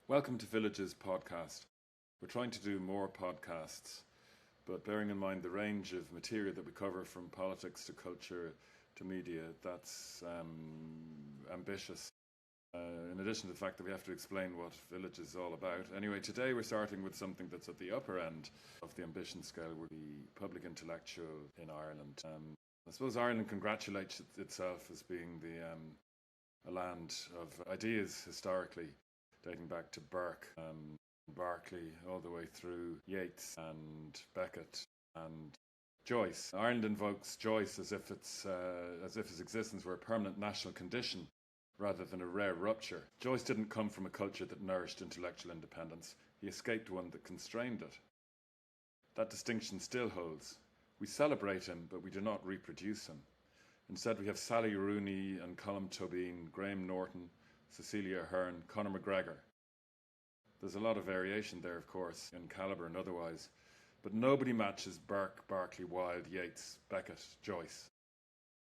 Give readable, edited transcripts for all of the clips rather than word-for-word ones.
Welcome to Village's podcast. We're trying to do more podcasts, but bearing in mind the range of material that we cover from politics to culture to media, that's ambitious. In addition to the fact that we have to explain what Village is all about. Anyway, today we're starting with something that's at the upper end of the ambition scale, with the public intellectual in Ireland. I suppose Ireland congratulates itself as being a land of ideas historically, dating back to Burke and Berkeley, all the way through Yeats and Beckett and Joyce. Ireland invokes Joyce as if his existence were a permanent national condition rather than a rare rupture. Joyce didn't come from a culture that nourished intellectual independence. He escaped one that constrained it. That distinction still holds. We celebrate him, but we do not reproduce him. Instead, we have Sally Rooney and Colm Tóibín, Graham Norton, Cecilia Ahern, Conor McGregor. There's a lot of variation there, of course, in calibre and otherwise, but nobody matches Burke, Berkeley, Wilde, Yeats, Beckett, Joyce.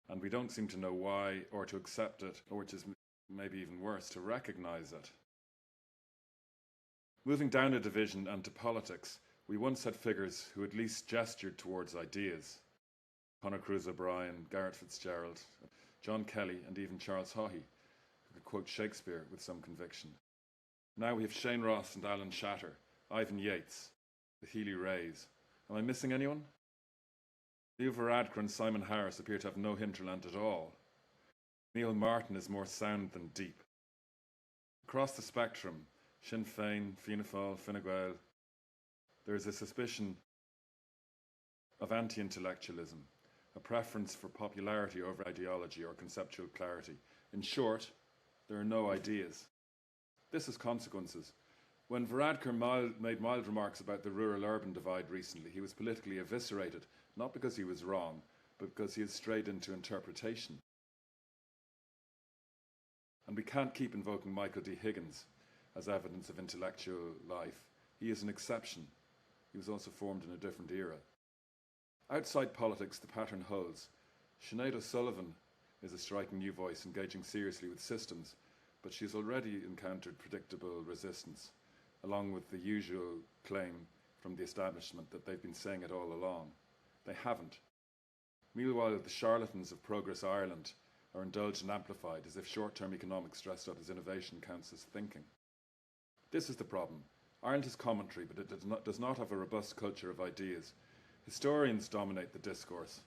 And we don't seem to know why, or to accept it, or which is maybe even worse, to recognise it. Moving down a division and to politics, we once had figures who at least gestured towards ideas. Conor Cruise O'Brien, Garret Fitzgerald, John Kelly, and even Charles Haughey, who could quote Shakespeare with some conviction. Now we have Shane Ross and Alan Shatter, Ivan Yates, the Healy Rays. Am I missing anyone? Leo Varadkar and Simon Harris appear to have no hinterland at all. Neil Martin is more sound than deep. Across the spectrum, Sinn Féin, Fianna Fáil, Fine Gael, there is a suspicion of anti-intellectualism, a preference for popularity over ideology or conceptual clarity. In short, there are no ideas. This has consequences. When Varadkar made mild remarks about the rural-urban divide recently, he was politically eviscerated, not because he was wrong, but because he had strayed into interpretation. And we can't keep invoking Michael D. Higgins as evidence of intellectual life. He is an exception. He was also formed in a different era. Outside politics, the pattern holds. Sinead O'Sullivan is a striking new voice engaging seriously with systems, but she's already encountered predictable resistance, along with the usual claim from the establishment that they've been saying it all along. They haven't. Meanwhile, the charlatans of Progress Ireland are indulged and amplified as if short-term economics dressed up as innovation counts as thinking. This is the problem. Ireland has commentary, but it does not have a robust culture of ideas. Historians dominate the discourse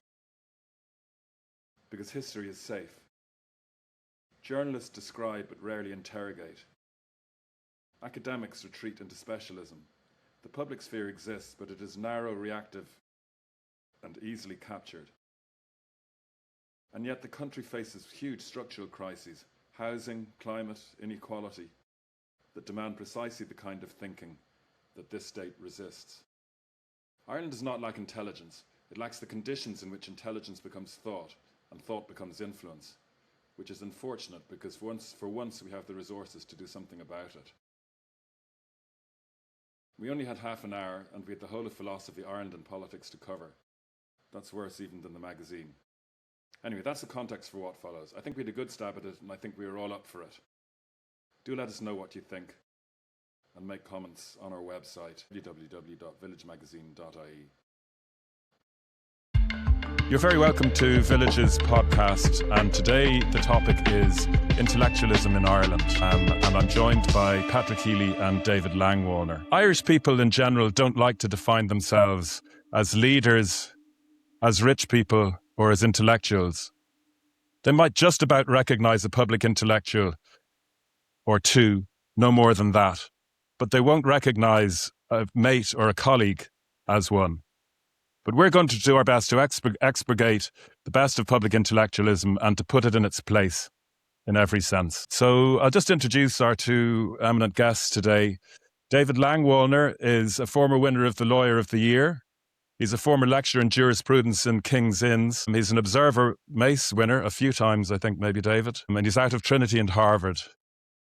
because history is safe. Journalists describe but rarely interrogate. Academics retreat into specialism. The public sphere exists, but it is narrow, reactive, and easily captured. And yet the country faces huge structural crises, housing, climate, inequality, that demand precisely the kind of thinking that this state resists. Ireland does not lack intelligence. It lacks the conditions in which intelligence becomes thought, and thought becomes influence, which is unfortunate because for once we have the resources to do something about it. We only had half an hour, and we had the whole of philosophy, Ireland and politics to cover. That's worse even than the magazine. Anyway, that's the context for what follows. I think we had a good stab at it, and I think we were all up for it. Do let us know what you think, and make comments on our website, www.villagemagazine.ie. You're very welcome to Village's podcast, and today the topic is intellectualism in Ireland, and I'm joined by Patrick Healy and David Langwallner. Irish people in general don't like to define themselves as leaders, as rich people, or as intellectuals. They might just about recognise a public intellectual or two, no more than that, but they won't recognise a mate or a colleague as one. But we're going to do our best to expurgate the best of public intellectualism and to put it in its place in every sense. So I'll just introduce our two eminent guests today. David Langwallner is a former winner of the Lawyer of the Year. He's a former lecturer in jurisprudence in King's Inns. He's an Observer Mace winner a few times, I think, maybe, David. And he's out of Trinity and Harvard,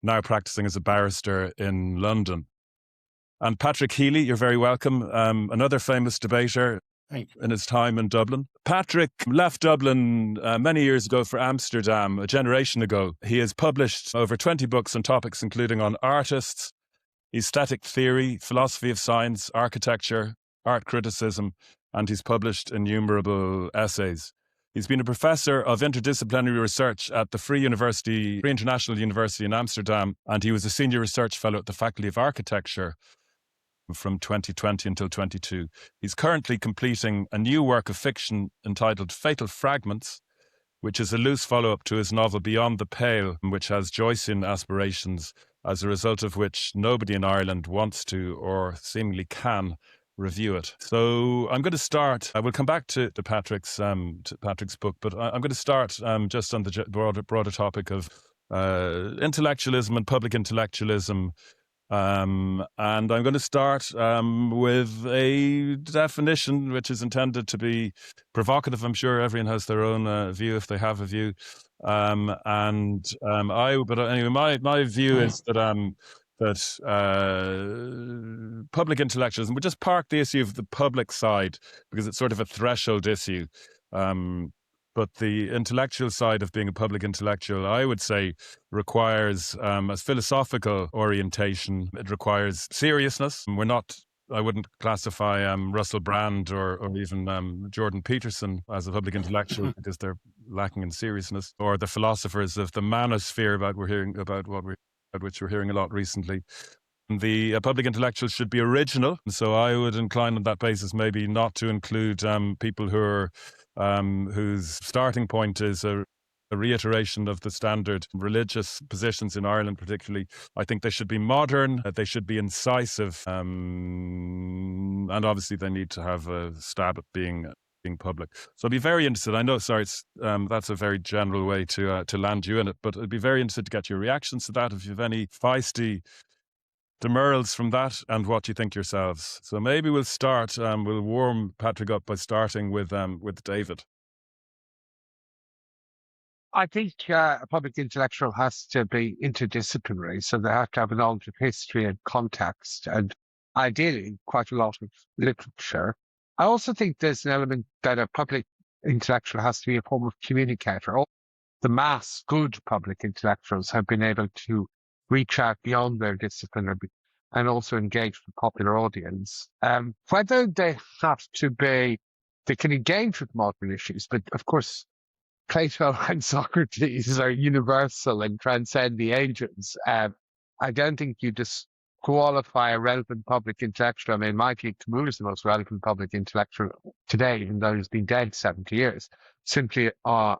now practicing as a barrister in London. And Patrick Healy, you're very welcome, another famous debater in his time in Dublin. Patrick left Dublin many years ago for Amsterdam, a generation ago. He has published over 20 books on topics including on artists. aesthetic theory, philosophy of science, architecture, art criticism, and he's published innumerable essays. He's been a professor of interdisciplinary research at the Free International University in Amsterdam, and he was a senior research fellow at the Faculty of Architecture from 2020 until 22. He's currently completing a new work of fiction entitled Fatal Fragments, which is a loose follow-up to his novel Beyond the Pale, which has Joycean aspirations, as a result of which nobody in Ireland wants to or seemingly can review it. So I'm going to start. I will come back to Patrick's book, but I'm going to start just on the broader topic of intellectualism and public intellectualism. And I'm going to start with a definition which is intended to be provocative. I'm sure everyone has their own view if they have a view. But anyway, my view is that public intellectualism, we just park the issue of the public side because it's sort of a threshold issue. But the intellectual side of being a public intellectual, I would say, requires a philosophical orientation. It requires seriousness. I wouldn't classify Russell Brand or even Jordan Peterson as a public intellectual because they're lacking in seriousness, or the philosophers of the manosphere about which we're hearing a lot recently. The public intellectual should be original. So I would incline on that basis maybe not to include people who are whose starting point is a reiteration of the standard religious positions in Ireland, particularly. I think they should be modern, they should be incisive, and obviously they need to have a stab at being public. So I'd be very interested. I know, sorry, that's a very general way to land you in it, but I'd be very interested to get your reactions to that. If you have any feisty demurrals from that and what you think yourselves. So maybe we'll start, we'll warm Patrick up by starting with David. I think a public intellectual has to be interdisciplinary, so they have to have a knowledge of history and context, and ideally quite a lot of literature. I also think there's an element that a public intellectual has to be a form of communicator. All the mass good public intellectuals have been able to reach out beyond their discipline and also engage with the popular audience. Whether they have to be, they can engage with modern issues, but of course, Plato and Socrates are universal and transcend the ages. I don't think you disqualify a relevant public intellectual. I mean, in my view, Camus is the most relevant public intellectual today, even though he's been dead 70 years, simply on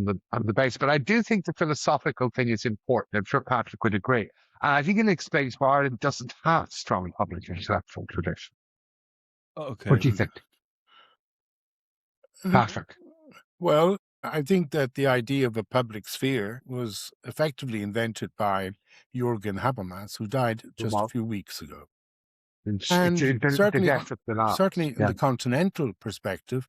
the base. But I do think the philosophical thing is important. I'm sure Patrick would agree. And I think it explains why Ireland doesn't have a strong public intellectual tradition. Okay. What do you think, Patrick? Well, I think that the idea of a public sphere was effectively invented by Jürgen Habermas, who died just a few weeks ago. And certainly in the continental perspective,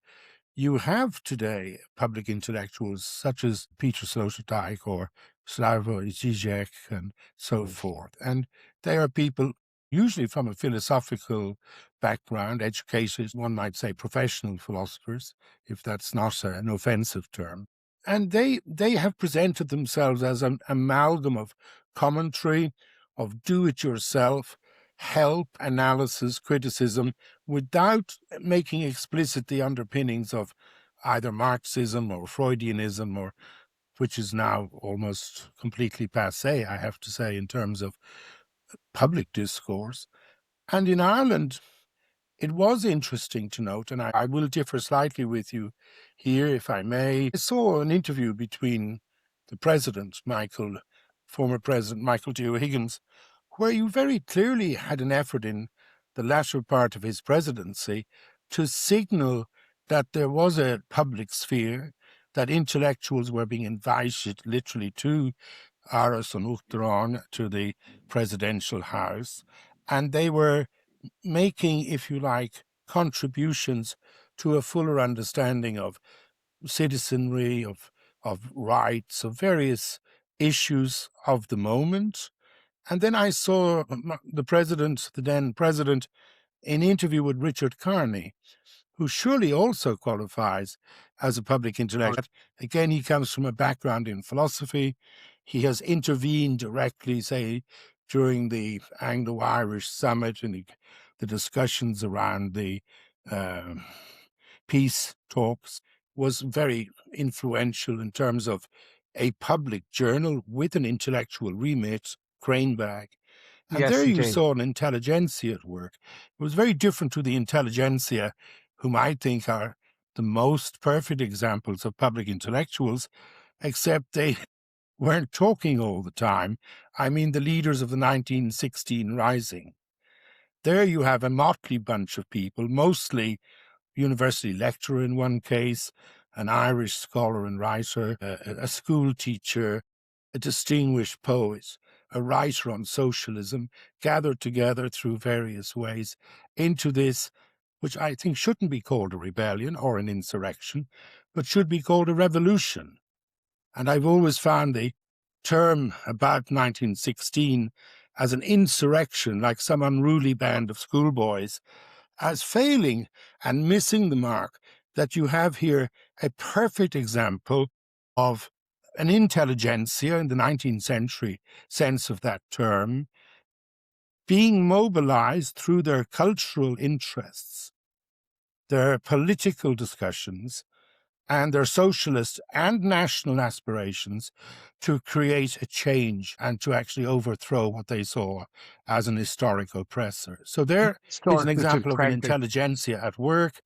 you have today public intellectuals such as Peter Sloterdijk or Slavoj Žižek and so forth. And they are people usually from a philosophical background, educated, one might say professional philosophers, if that's not an offensive term. And they have presented themselves as an amalgam of commentary, of do-it-yourself, help, analysis, criticism, without making explicit the underpinnings of either Marxism or Freudianism, or which is now almost completely passé, I have to say, in terms of public discourse. And in Ireland, it was interesting to note, and I will differ slightly with you here, if I may. I saw an interview between the former President Michael D. O'Higgins, where you very clearly had an effort in the latter part of his presidency to signal that there was a public sphere, that intellectuals were being invited literally to Aras an Uachtaráin, to the presidential house, and they were making, if you like, contributions to a fuller understanding of citizenry, of rights, of various issues of the moment. And then I saw the then president, in an interview with Richard Carney, who surely also qualifies as a public intellectual. Again, he comes from a background in philosophy. He has intervened directly, say, during the Anglo-Irish summit and the discussions around the peace talks was very influential in terms of a public journal with an intellectual remit, Cranebag. And Yes, there you indeed. saw an intelligentsia at work. It was very different to the intelligentsia, whom I think are the most perfect examples of public intellectuals, except they weren't talking all the time. I mean, the leaders of the 1916 Rising. There you have a motley bunch of people, mostly university lecturer in one case, an Irish scholar and writer, a school teacher, a distinguished poet, a writer on socialism, gathered together through various ways into this, which I think shouldn't be called a rebellion or an insurrection, but should be called a revolution. And I've always found the term about 1916 as an insurrection, like some unruly band of schoolboys, as failing and missing the mark, that you have here a perfect example of an intelligentsia in the 19th century sense of that term being mobilized through their cultural interests, their political discussions, and their socialist and national aspirations to create a change and to actually overthrow what they saw as an historic oppressor. So there is an example of an intelligentsia at work.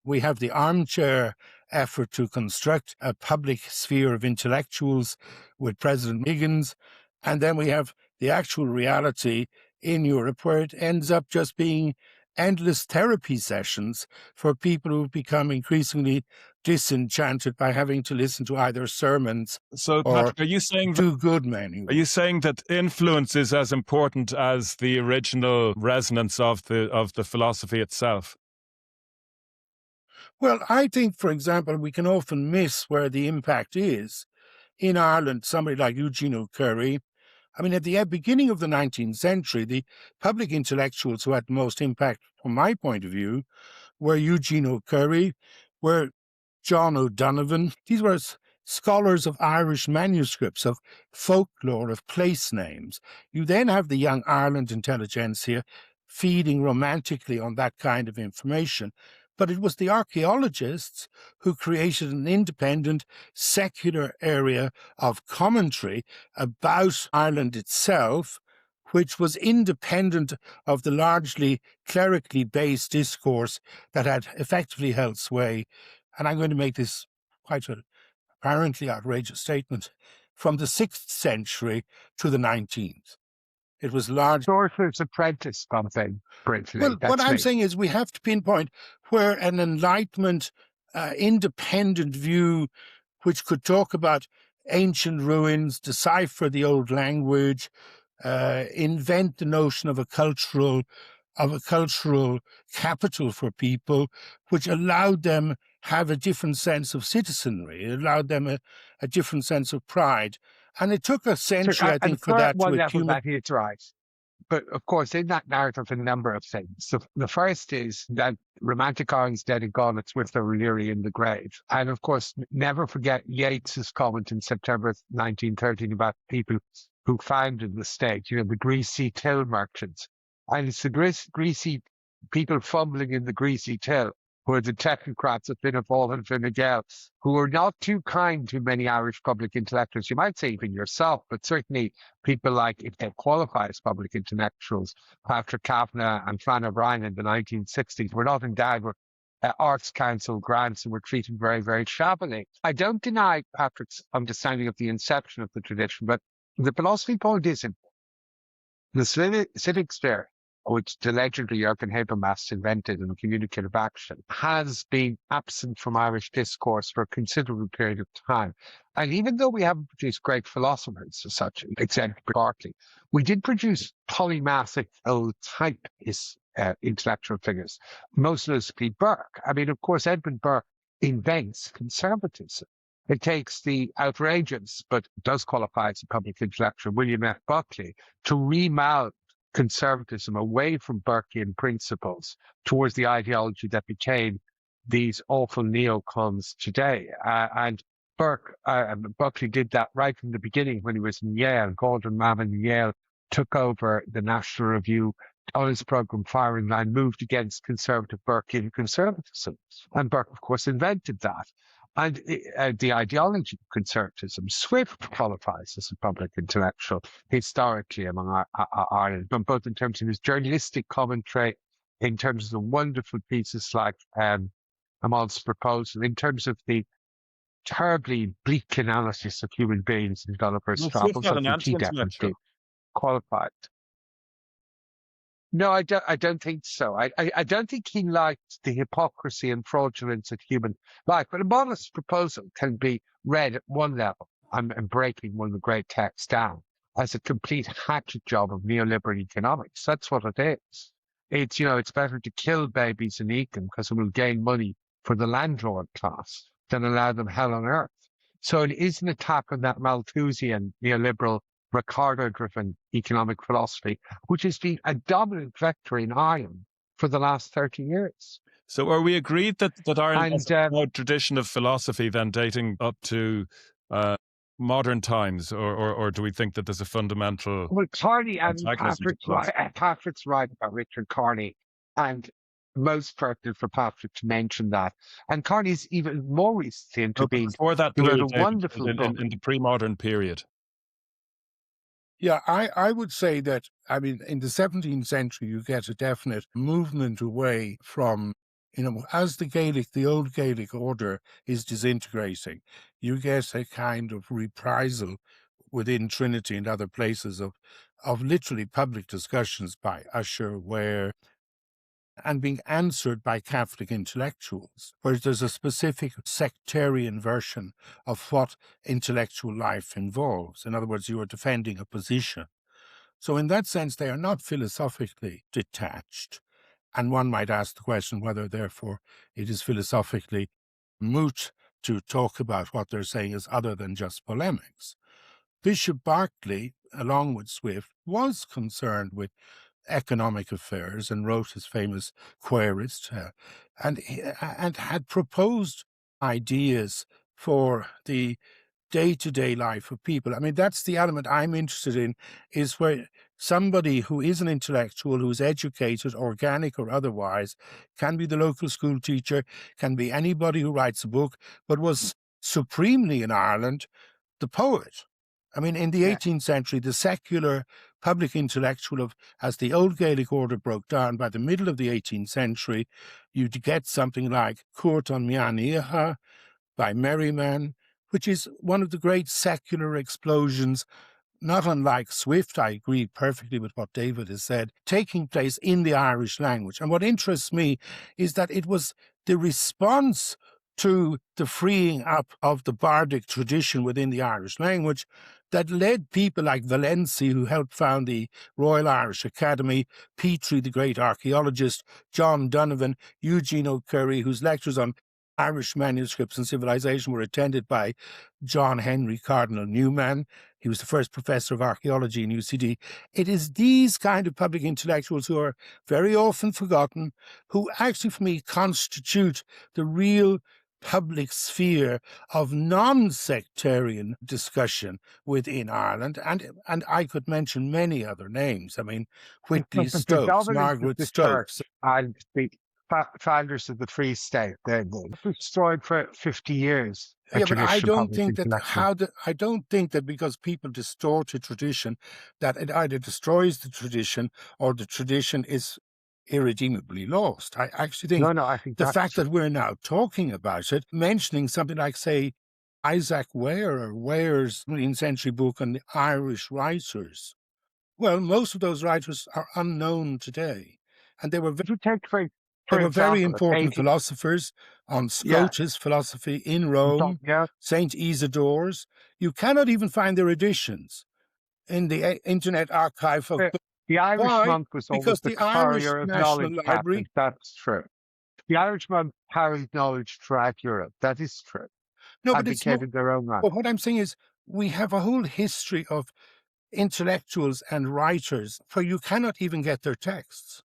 We have the armchair effort to construct a public sphere of intellectuals with President Higgins, and then we have the actual reality in Europe where it ends up just being endless therapy sessions for people who've become increasingly disenchanted by having to listen to either sermons so, or Patrick, are you saying too good men. Are you saying that influence is as important as the original resonance of the philosophy itself? Well, I think, for example, we can often miss where the impact is. In Ireland, somebody like Eugene O'Curry, I mean, at the beginning of the 19th century, the public intellectuals who had the most impact, from my point of view, were Eugene O'Curry, were John O'Donovan. These were scholars of Irish manuscripts, of folklore, of place names. You then have the young Ireland intelligentsia feeding romantically on that kind of information. But it was the archaeologists who created an independent, secular area of commentary about Ireland itself, which was independent of the largely clerically based discourse that had effectively held sway. And I'm going to make this quite an apparently outrageous statement, from the 6th century to the 19th. It was large. Sorcerer's Apprentice something, briefly. Well, what I'm saying is we have to pinpoint where an Enlightenment, independent view, which could talk about ancient ruins, decipher the old language, invent the notion of a cultural capital for people, which allowed them have a different sense of citizenry. It allowed them a different sense of pride. And it took a century, I think, for that to accumulate. That is right. But of course, in that narrative, a number of things. So the first is that Romantic Ireland's dead and gone, it's with O'Leary in the grave. And of course, never forget Yeats's comment in September 1913 about people who founded the state, the greasy till merchants. And it's the greasy people fumbling in the greasy till who are the technocrats of Fianna Fáil and Fine Gael, who are not too kind to many Irish public intellectuals. You might say even yourself, but certainly people like, if they qualify as public intellectuals, Patrick Kavanagh and Fran O'Brien in the 1960s were not endowed with Arts Council grants and were treated very, very shabbily. I don't deny Patrick's understanding of the inception of the tradition, but the philosophy point is important. The civic sphere, which the legendary Jürgen Habermas invented in communicative action, has been absent from Irish discourse for a considerable period of time. And even though we haven't produced great philosophers as such, except Berkeley, we did produce polymathic type intellectual figures, most notably Burke. I mean, of course, Edmund Burke invents conservatism. It takes the outrageous, but does qualify as a public intellectual, William F. Buckley, to remount conservatism away from Burkean principles towards the ideology that became these awful neocons today. And Buckley did that right from the beginning when he was in Yale. Gordon Mann in Yale took over the National Review on his programme Firing Line, moved against conservative Burkean conservatism. And Burke, of course, invented that. And the ideology of conservatism, Swift qualifies as a public intellectual historically among Ireland, both in terms of his journalistic commentary, in terms of the wonderful pieces like Amal's Proposal, in terms of the terribly bleak analysis of human beings in Gulliver's Travels. I think he definitely qualified. No, I don't think so. I don't think he liked the hypocrisy and fraudulence of human life. But A Modest Proposal can be read at one level. I'm breaking one of the great texts down as a complete hatchet job of neoliberal economics. That's what it is. It's, it's better to kill babies in Eton because it will gain money for the landlord class than allow them hell on earth. So it is an attack on that Malthusian neoliberal Ricardo-driven economic philosophy, which has been a dominant vector in Ireland for the last 30 years. So are we agreed that Ireland has a proud tradition of philosophy then dating up to modern times, or do we think that there's a fundamental... Well, Carney and Patrick's right about Richard Carney, and most pertinent for Patrick to mention that. And Carney's even more recently intervened. Before that he period, wrote a wonderful book. In the pre-modern period. Yeah, I would say that, in the 17th century, you get a definite movement away from, as the old Gaelic order is disintegrating, you get a kind of reprisal within Trinity and other places of literally public discussions by Usher, Ware, and being answered by Catholic intellectuals, whereas there's a specific sectarian version of what intellectual life involves. In other words, you are defending a position. So in that sense, they are not philosophically detached. And one might ask the question whether, therefore, it is philosophically moot to talk about what they're saying as other than just polemics. Bishop Berkeley, along with Swift, was concerned with economic affairs and wrote his famous Querist, and had proposed ideas for the day-to-day life of people. That's the element I'm interested in, is where somebody who is an intellectual, who is educated, organic or otherwise, can be the local school teacher, can be anybody who writes a book, but was supremely in Ireland the poet. In the 18th century, the secular public intellectual as the old Gaelic order broke down, by the middle of the 18th century, you'd get something like Cuairt an Meán by Merryman, which is one of the great secular explosions, not unlike Swift, I agree perfectly with what David has said, taking place in the Irish language. And what interests me is that it was the response to the freeing up of the bardic tradition within the Irish language that led people like Valency, who helped found the Royal Irish Academy, Petrie, the great archaeologist, John Donovan, Eugene O'Curry, whose lectures on Irish manuscripts and civilization were attended by John Henry Cardinal Newman. He was the first professor of archaeology in UCD. It is these kind of public intellectuals who are very often forgotten, who actually, for me, constitute the real public sphere of non-sectarian discussion within Ireland, and I could mention many other names. Whitley Stokes, Margaret Stokes, and the founders of the Free State. They're destroyed for 50 years. Yeah, but I don't think that because people distort a tradition, that it either destroys the tradition or the tradition is irredeemably lost. I actually think, I think the fact that we're now talking about it, mentioning something like, say, Isaac Ware or Ware's 19th century book on the Irish writers. Well, most of those writers are unknown today. And they were very important philosophers on Scotus philosophy in Rome, St. Isidore's. You cannot even find their editions in the Internet Archive of... The Irish monk was always the carrier of knowledge. Library. That's true. The Irish monk carried knowledge throughout Europe. That is true. No, but it's not their own right. But what I'm saying is, we have a whole history of intellectuals and writers where you cannot even get their texts.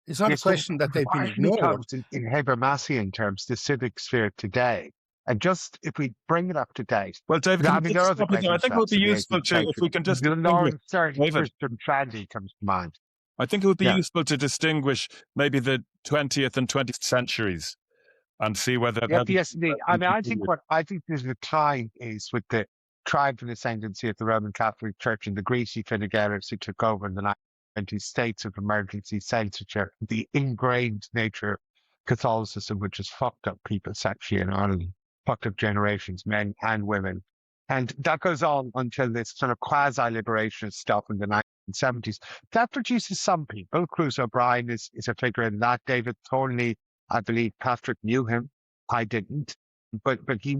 It's not a question that they've been ignored. In Habermasian terms, the civic sphere today, And just if we bring it up to date. Well, David, I mean, there are other great I think it would be useful to, if we can just Lawrence Stern, Christian Trandy comes to mind. I think it would be useful to distinguish maybe the 20th and 20th centuries and see whether. Yes, indeed. I mean, I think the decline is with the triumphant ascendancy of the Roman Catholic Church and the greasy Fine Gaelers who took over in the 1920s, states of emergency censorship, the ingrained nature of Catholicism, which has fucked up people sexually in Ireland, fucked up generations, men and women. And that goes on until this sort of quasi-liberationist stuff in the 1970s. That produces some people. Cruz O'Brien is a figure in that. David Thornley, I believe Patrick knew him. I didn't. But he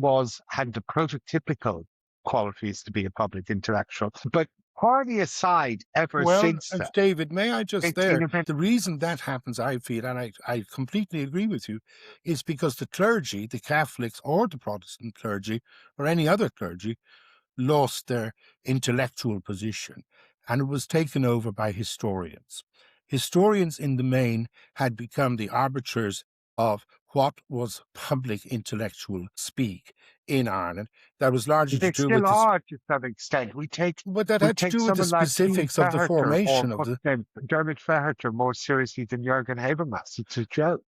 had the prototypical qualities to be a public intellectual. But party aside, since that, David, may I just the reason that happens, I feel, and I completely agree with you, is because the clergy, the Catholics or the Protestant clergy or any other clergy, lost their intellectual position, and it was taken over by historians. Historians in the main had become the arbiters of what was public intellectual speak in Ireland. That was largely to do with to some extent. But that had to do with the specifics of the formation of the Dermot Faherter more seriously than Jürgen Habermas. It's a joke.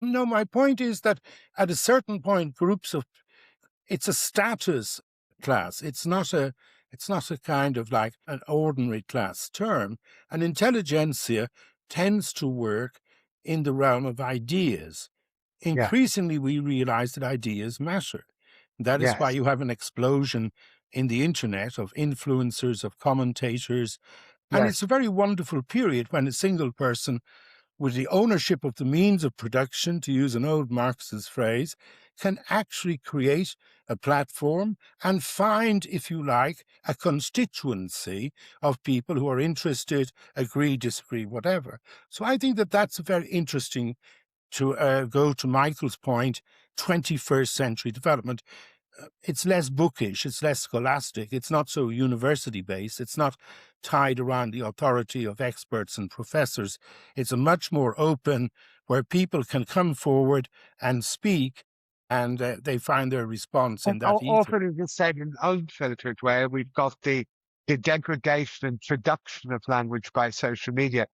No, my point is that at a certain point, it's a status class. It's not a kind of like an ordinary class term. An intelligentsia tends to work in the realm of ideas. Increasingly, we realize that ideas matter. That is why you have an explosion in the internet of influencers, of commentators. And it's a very wonderful period when a single person with the ownership of the means of production, to use an old Marxist phrase, can actually create a platform and find, if you like, a constituency of people who are interested, agree, disagree, whatever. So I think that that's very interesting to go to Michael's point, 21st century development. It's less bookish, it's less scholastic, it's not so university-based, it's not tied around the authority of experts and professors. It's a much more open, where people can come forward and speak, and they find their response in that often in the same unfiltered way. We've got the degradation and traduction of language by social media.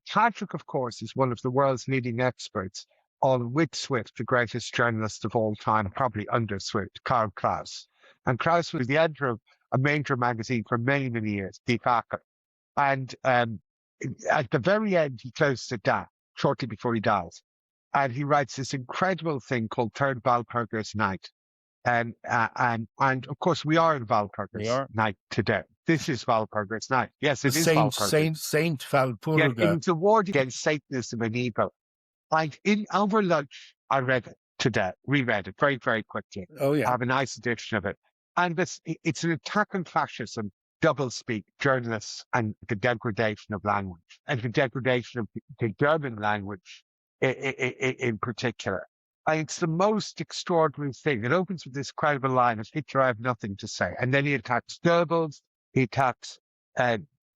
Patrick, of course, is one of the world's leading experts on with Swift, the greatest journalist of all time, probably under Swift, Karl Kraus. And Kraus was the editor of a major magazine for many, many years, Die Wacker. And at the very end, he closes it down shortly before he dies. And he writes this incredible thing called Third Walpurgis Night. And of course, we are in Walpurgis Night today. This is Walpurgis Night. Yes, it is Walpurgis. Saint Walpurga. Yeah, it's a war against Satanism and evil. Like over lunch, I read it today, reread it very, very quickly. Oh, yeah. I have a nice edition of it. And it's an attack on fascism, doublespeak, journalists, and the degradation of language, and the degradation of the German language in particular. And it's the most extraordinary thing. It opens with this credible line of Hitler, I have nothing to say. And then he attacks Goebbels, he attacks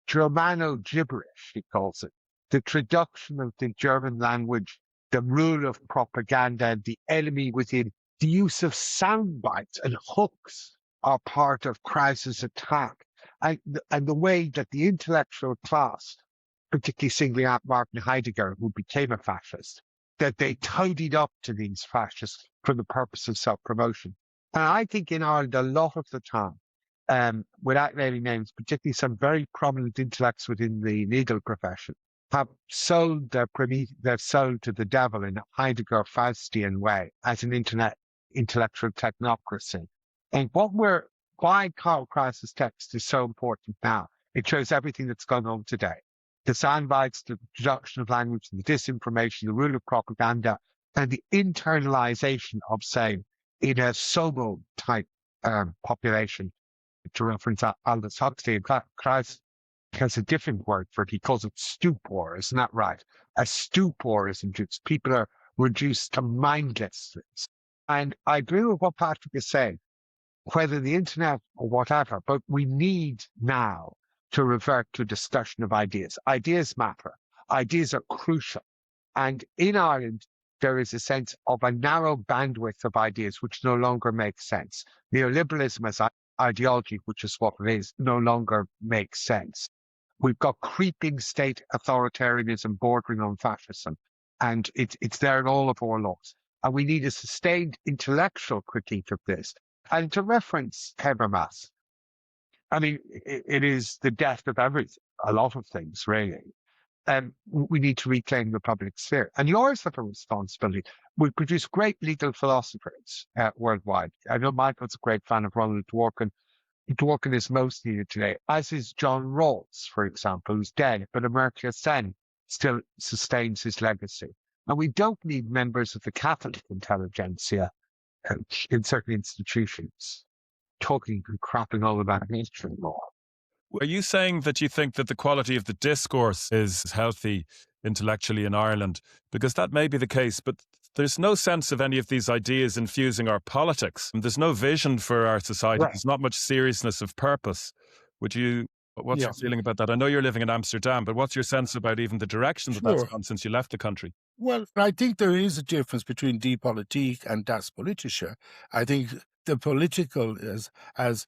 Germano gibberish, he calls it. The traduction of the German language, the rule of propaganda, the enemy within, the use of sound bites and hooks are part of Kraus's attack. And the way that the intellectual class, particularly singling out Martin Heidegger, who became a fascist, that they toadied up to these fascists for the purpose of self-promotion. And I think in Ireland, a lot of the time, without naming names, particularly some very prominent intellects within the legal profession, have sold their soul to the devil in a Heidegger Faustian way as an intellectual technocracy. And why Karl Kraus's text is so important now, it shows everything that's going on today. The soundbites, the production of language, the disinformation, the rule of propaganda, and the internalization of, say, in a Somo-type population, to reference Aldous Huxley. In fact, Kraus has a different word for it. He calls it stupor, isn't that right? A stupor is induced. People are reduced to mindlessness. And I agree with what Patrick is saying, whether the internet or whatever, but we need now to revert to a discussion of ideas. Ideas matter. Ideas are crucial. And in Ireland, there is a sense of a narrow bandwidth of ideas which no longer makes sense. Neoliberalism as ideology, which is what it is, no longer makes sense. We've got creeping state authoritarianism bordering on fascism, and it's there in all of our laws. And we need a sustained intellectual critique of this. And to reference Habermas, I mean, it is the death of everything, a lot of things, really. We need to reclaim the public sphere. And you always have a responsibility. We produce great legal philosophers worldwide. I know Michael's a great fan of Ronald Dworkin. Dworkin is most needed today, as is John Rawls, for example, who's dead, but Amartya Sen still sustains his legacy. And we don't need members of the Catholic intelligentsia in certain institutions talking and crapping all about nature law. Are you saying that you think that the quality of the discourse is healthy intellectually in Ireland? Because that may be the case, but there's no sense of any of these ideas infusing our politics. There's no vision for our society. Right. There's not much seriousness of purpose. What's your feeling about that? I know you're living in Amsterdam, but what's your sense about even the direction that that's gone since you left the country? Well, I think there is a difference between Die Politik and Das Politische. I think the political as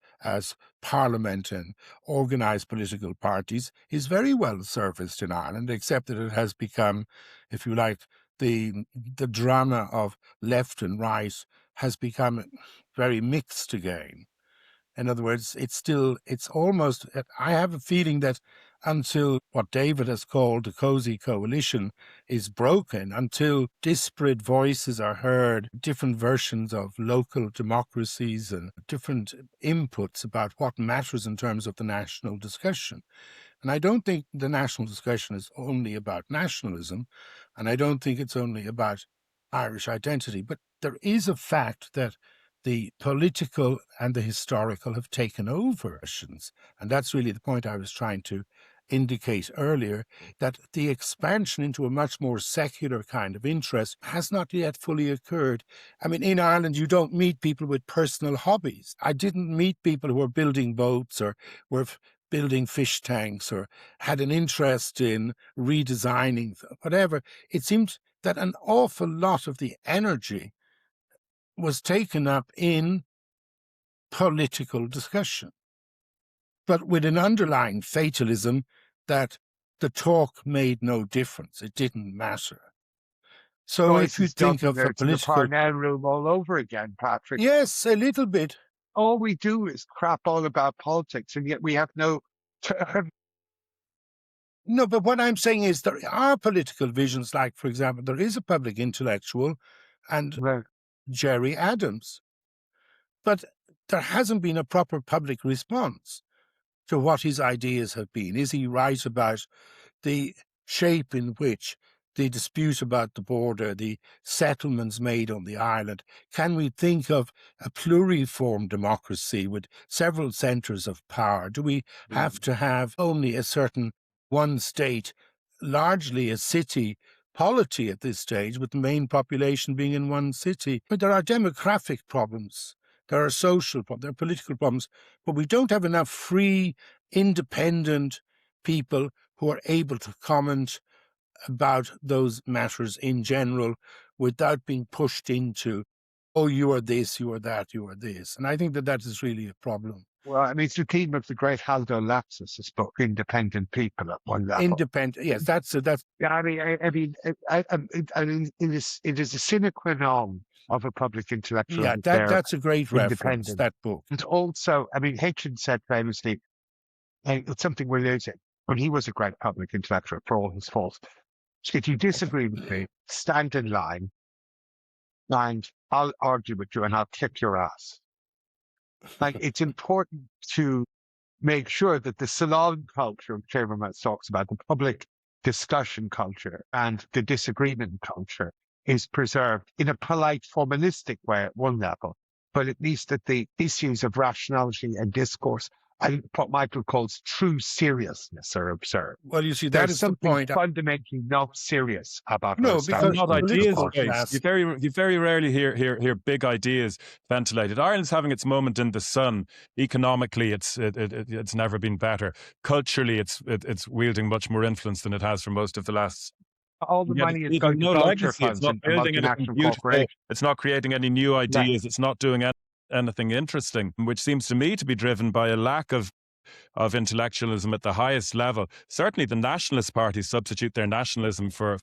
parliament and organised political parties is very well serviced in Ireland, except that it has become, if you like, the drama of left and right has become very mixed again. In other words, it's almost, I have a feeling that until what David has called the cozy coalition is broken, until disparate voices are heard, different versions of local democracies and different inputs about what matters in terms of the national discussion. And I don't think the national discussion is only about nationalism, and I don't think it's only about Irish identity, but there is a fact that the political and the historical have taken over Russians. And that's really the point I was trying to indicate earlier, that the expansion into a much more secular kind of interest has not yet fully occurred. I mean, in Ireland, you don't meet people with personal hobbies. I didn't meet people who were building boats or were building fish tanks or had an interest in redesigning, whatever. It seemed that an awful lot of the energy was taken up in political discussion, but with an underlying fatalism that the talk made no difference. It didn't matter. So if you think of the political... the Parnell room all over again, Patrick. Yes, a little bit. All we do is crap all about politics, and yet we have no... No, but what I'm saying is there are political visions, like, for example, there is a public intellectual and Gerry Adams. But there hasn't been a proper public response to what his ideas have been. Is he right about the shape in which the dispute about the border, the settlements made on the island? Can we think of a pluriform democracy with several centres of power? Do we have to have only a certain one state, largely a city polity at this stage, with the main population being in one city? But there are demographic problems. There are social problems, there are political problems, but we don't have enough free, independent people who are able to comment about those matters in general without being pushed into, oh, you are this, you are that, you are this. And I think that that is really a problem. Well, I mean, it's the theme of the great Haldo Lapsus' book, Independent People at one level. Independent, yes, that's... Yeah, I mean, it is a sine qua non of a public intellectual. Yeah, that's a great reference, that book. And also, I mean, Hitchens said famously, it's something we're losing, when he was a great public intellectual for all his faults. If you disagree with me, stand in line, and I'll argue with you and I'll kick your ass. Like, it's important to make sure that the salon culture Habermas talks about, the public discussion culture and the disagreement culture, is preserved in a polite, formalistic way at one level, but at least that the issues of rationality and discourse and what Michael calls true seriousness are observed. Well, you see, that is the point. Fundamentally not serious about no, because not ideas based. You very rarely hear big ideas ventilated. Ireland's having its moment in the sun. Economically, it's never been better. Culturally, it's wielding much more influence than it has for most of the last all the money is leaving going to no vulture legacy. It's funds not and building anything multinational beautiful. corporations. It's not creating any new ideas. It's not doing anything interesting, which seems to me to be driven by a lack of intellectualism at the highest level. Certainly the nationalist parties substitute their nationalism for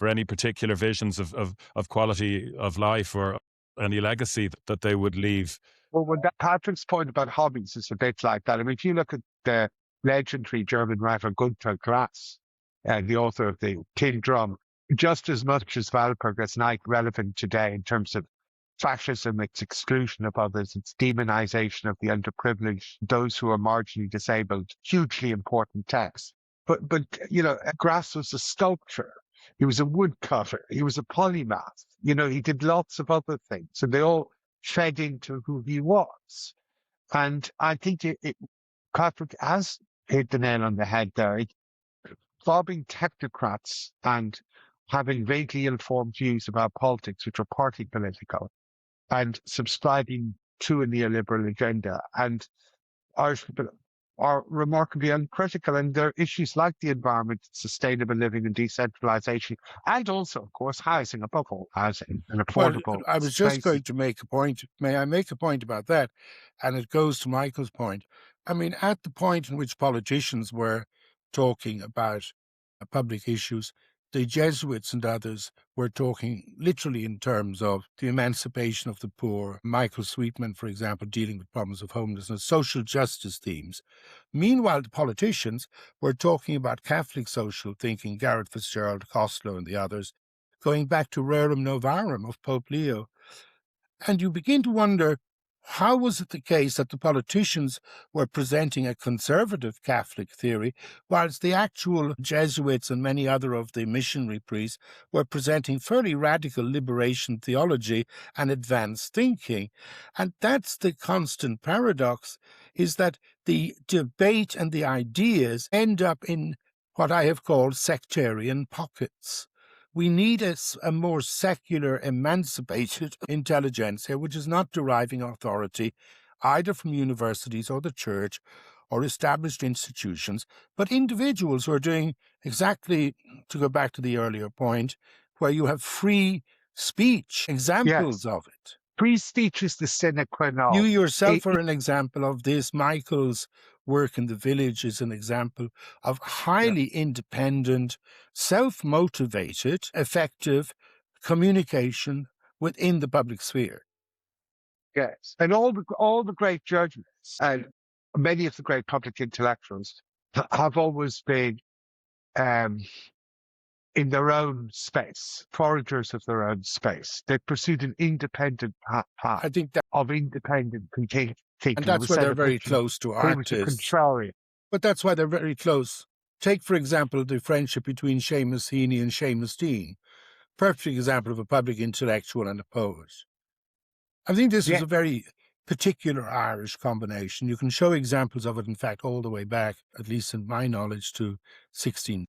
any particular visions of quality of life or any legacy that they would leave. Well, Patrick's point about hobbies is a bit like that. I mean, if you look at the legendary German writer Günter Grass, the author of the Tin Drum, just as much as Walpurgis is not relevant today in terms of fascism, its exclusion of others, its demonization of the underprivileged, those who are marginally disabled, hugely important text. But Grass was a sculptor. He was a woodcutter. He was a polymath. He did lots of other things, and they all fed into who he was. And I think Patrick has hit the nail on the head there. Bobbing technocrats and having vaguely informed views about politics, which are partly political, and subscribing to a neoliberal agenda, and Irish people are remarkably uncritical. And there are issues like the environment, sustainable living and decentralization, and also, of course, housing, above all, housing and affordable. Well, I was just going to make a point. May I make a point about that? And it goes to Michael's point. I mean, at the point in which politicians were talking about public issues, the Jesuits and others were talking literally in terms of the emancipation of the poor. Michael Sweetman, for example, dealing with problems of homelessness, social justice themes. Meanwhile, the politicians were talking about Catholic social thinking, Garrett Fitzgerald, Costello and the others, going back to Rerum Novarum of Pope Leo. And you begin to wonder, how was it the case that the politicians were presenting a conservative Catholic theory, whilst the actual Jesuits and many other of the missionary priests were presenting fairly radical liberation theology and advanced thinking? And that's the constant paradox, is that the debate and the ideas end up in what I have called sectarian pockets. We need a more secular, emancipated intelligentsia, which is not deriving authority either from universities or the church or established institutions, but individuals who are doing exactly, to go back to the earlier point, where you have free speech, examples of it. Free speech is the sine qua non. You yourself are an example of this. Michael's work in the village is an example of highly independent, self-motivated, effective communication within the public sphere. Yes, and all the great judges and many of the great public intellectuals have always been in their own space, foragers of their own space. They pursued an independent path I think that, of independent thinking. And that's why they're very close to artists. But that's why they're very close. Take, for example, the friendship between Seamus Heaney and Seamus Dean. Perfect example of a public intellectual and a poet. I think this is a very particular Irish combination. You can show examples of it, in fact, all the way back, at least in my knowledge, to 16,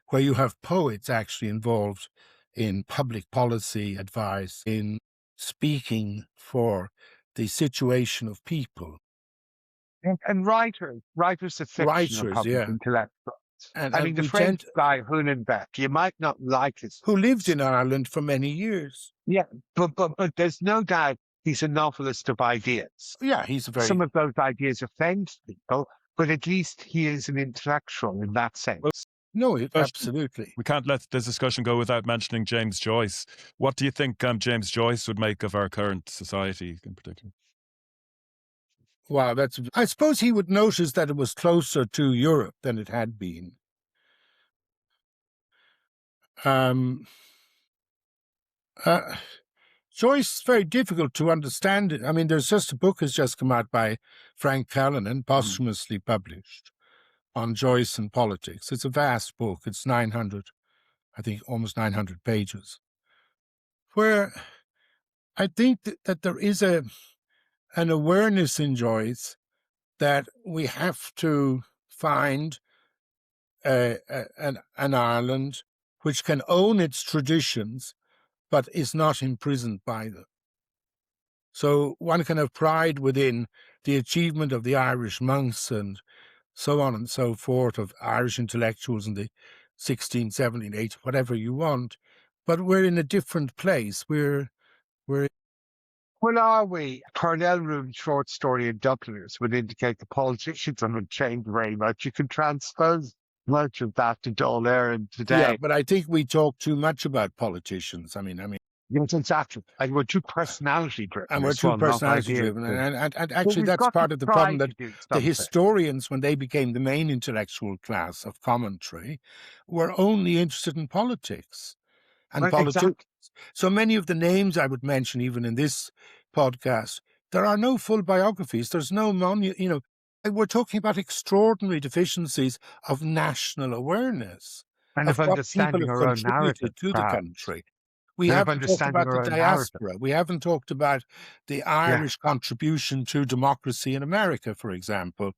where you have poets actually involved in public policy advice, in speaking for the situation of people. And writers of fiction are public intellectuals. I mean, the French guy, Hunenbeck, you might not like his... Who lived in Ireland for many years. Yeah, but there's no doubt he's a novelist of ideas. Yeah, he's a very... Some of those ideas offend people, but at least he is an intellectual in that sense. Well, no, absolutely. We can't let this discussion go without mentioning James Joyce. What do you think James Joyce would make of our current society in particular? Wow, I suppose he would notice that it was closer to Europe than it had been. Joyce, very difficult to understand it. I mean, there's just a book has just come out by Frank Callanan, posthumously published, on Joyce and politics. It's a vast book. It's 900, I think almost 900 pages, where I think that there is an awareness in Joyce that we have to find an Ireland which can own its traditions but is not imprisoned by them. So one can have pride within the achievement of the Irish monks and so on and so forth, of Irish intellectuals in the 16, 17, 18, whatever you want. But we're in a different place. We're Well, are we? Parnell Room's short story in Dubliners would indicate the politicians haven't changed very much. You can transpose much of that to Dáil Éireann today. Yeah, but I think we talk too much about politicians. I mean, yes, exactly. And we're too personality driven. And we're too personality driven. And actually, that's part of the problem, that the historians, when they became the main intellectual class of commentary, were only interested in politics and politics. Exactly. So many of the names I would mention, even in this podcast, there are no full biographies. There's no we're talking about extraordinary deficiencies of national awareness and of understanding our own narrative to the country. We haven't talked about the diaspora. Narrative. We haven't talked about the Irish contribution to democracy in America, for example,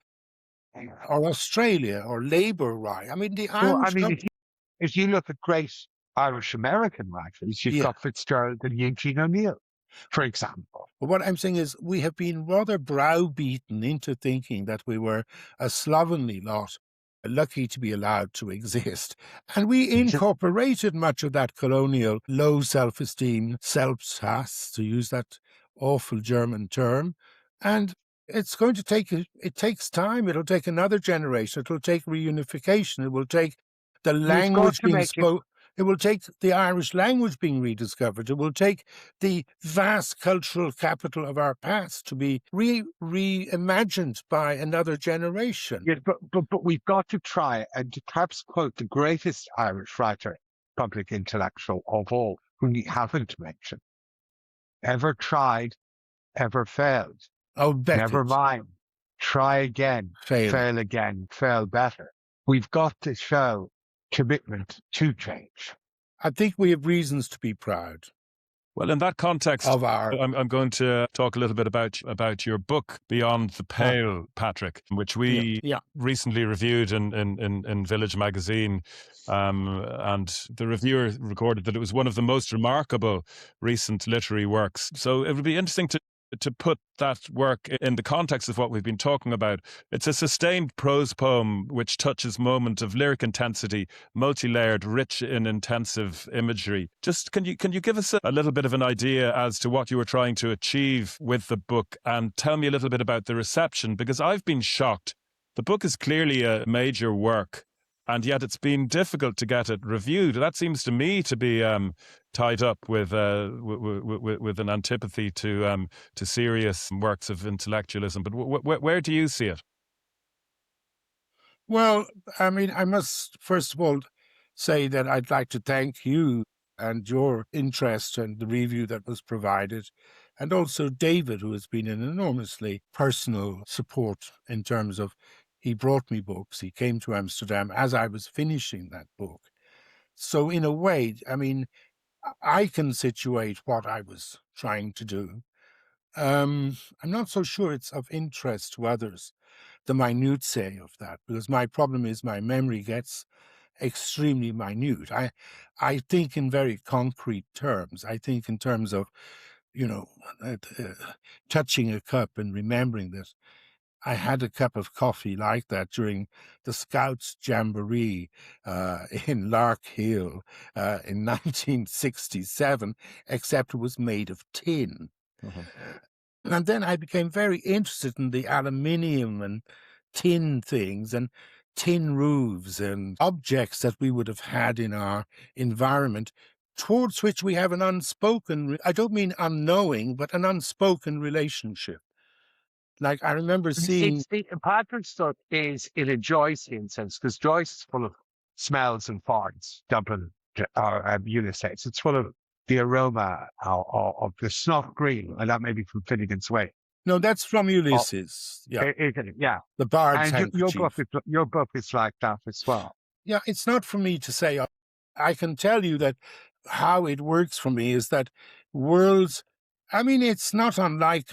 or Australia, or Labour right. I mean, the Irish. Well, if you look at great Irish American writers, you've got Fitzgerald and Eugene O'Neill, for example. But what I'm saying is, we have been rather browbeaten into thinking that we were a slovenly lot, lucky to be allowed to exist. And we incorporated much of that colonial low self-esteem, Selbsthass, to use that awful German term. And it's going to take, it takes time. It'll take another generation. It'll take reunification. It will take the language being spoken. It will take the Irish language being rediscovered. It will take the vast cultural capital of our past to be reimagined by another generation. Yes, but we've got to try and to perhaps quote the greatest Irish writer, public intellectual of all, whom we haven't mentioned. Ever tried, ever failed. Oh, Beckett. Never mind. Try again, fail again, fail better. We've got to show commitment to change. I think we have reasons to be proud. Well, in that context, I'm going to talk a little bit about your book, Beyond the Pale, Patrick, which we recently reviewed in Village magazine. And the reviewer recorded that it was one of the most remarkable recent literary works. So it would be interesting to put that work in the context of what we've been talking about. It's a sustained prose poem which touches moments of lyric intensity, multi-layered, rich in intensive imagery. Just can you give us a little bit of an idea as to what you were trying to achieve with the book, and tell me a little bit about the reception? Because I've been shocked. The book is clearly a major work, and yet it's been difficult to get it reviewed. That seems to me to be tied up with an antipathy to serious works of intellectualism. But where do you see it? Well, I mean, I must first of all say that I'd like to thank you and your interest and the review that was provided, and also David, who has been an enormously personal support in terms of, he brought me books. He came to Amsterdam as I was finishing that book. So in a way, I mean, I can situate what I was trying to do. I'm not so sure it's of interest to others, the minutiae of that, because my problem is my memory gets extremely minute. I think in very concrete terms. I think in terms of, touching a cup and remembering that I had a cup of coffee like that during the Scouts Jamboree in Lark Hill in 1967, except it was made of tin. And then I became very interested in the aluminium and tin things and tin roofs and objects that we would have had in our environment, towards which we have an unspoken, I don't mean unknowing, but an unspoken relationship. Like, I remember seeing... Patrick's stuff is in a Joycean sense, because Joyce is full of smells and farts, Dublin or Ulysses. It's full of the aroma of the snuff green, and that may be from Finnegan's Wake. No, that's from Ulysses. Yeah. The Bard's Handkerchief. Handkerchief. Your book is like that as well. Yeah, it's not for me to say. I can tell you that how it works for me is that worlds... I mean, it's not unlike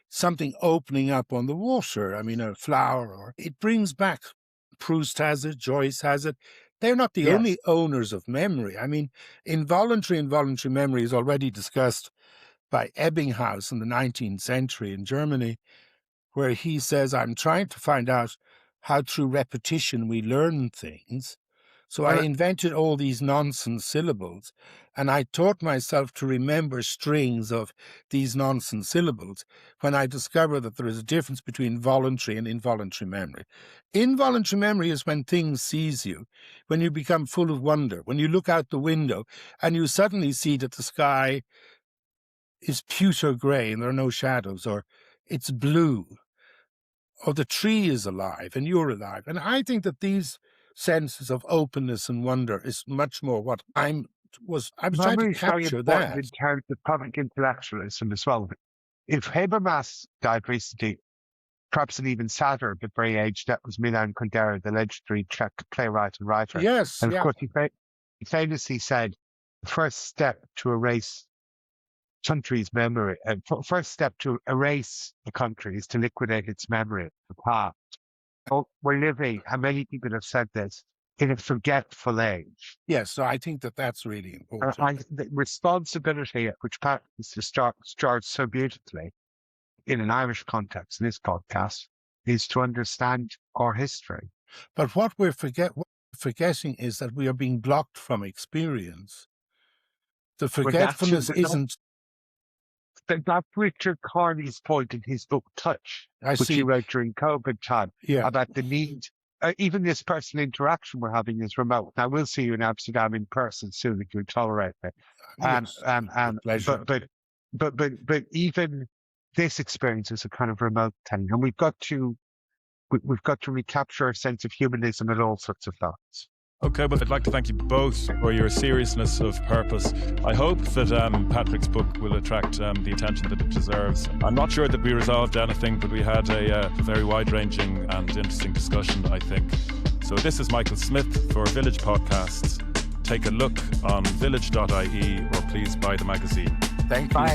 something opening up on the water. I mean, a flower, or it brings back. Proust has it, Joyce has it. They're not the only owners of memory. I mean, involuntary and voluntary memory is already discussed by Ebbinghaus in the 19th century in Germany, where he says, I'm trying to find out how through repetition we learn things. So I invented all these nonsense syllables, and I taught myself to remember strings of these nonsense syllables when I discovered that there is a difference between voluntary and involuntary memory. Involuntary memory is when things seize you, when you become full of wonder, when you look out the window and you suddenly see that the sky is pewter grey and there are no shadows, or it's blue, or the tree is alive and you're alive. And I think that these senses of openness and wonder is much more what I was trying to capture that. In terms of public intellectualism as well. If Habermas died recently, perhaps an even sadder at the very age, that was Milan Kundera, the legendary Czech playwright and writer. Yes. And of course, he famously said, the first step to erase country's memory, first step to erase the country is to liquidate its memory of the past. Oh, we're living, how many people have said this, in a forgetful age. Yes, so I think that that's really important. The responsibility, which Patrick starts so beautifully in an Irish context in this podcast, is to understand our history. But what we're forgetting is that we are being blocked from experience. The forgetfulness isn't... That's Richard Carney's point in his book Touch, which he wrote during COVID time, about the need, even this personal interaction we're having is remote. Now, we'll see you in Amsterdam in person soon if you tolerate it. But even this experience is a kind of remote thing, and we've got to recapture a sense of humanism at all sorts of levels. Okay, well, I'd like to thank you both for your seriousness of purpose. I hope that Patrick's book will attract the attention that it deserves. I'm not sure that we resolved anything, but we had a very wide-ranging and interesting discussion, I think. So this is Michael Smith for Village Podcasts. Take a look on village.ie or please buy the magazine. Thank you. Bye.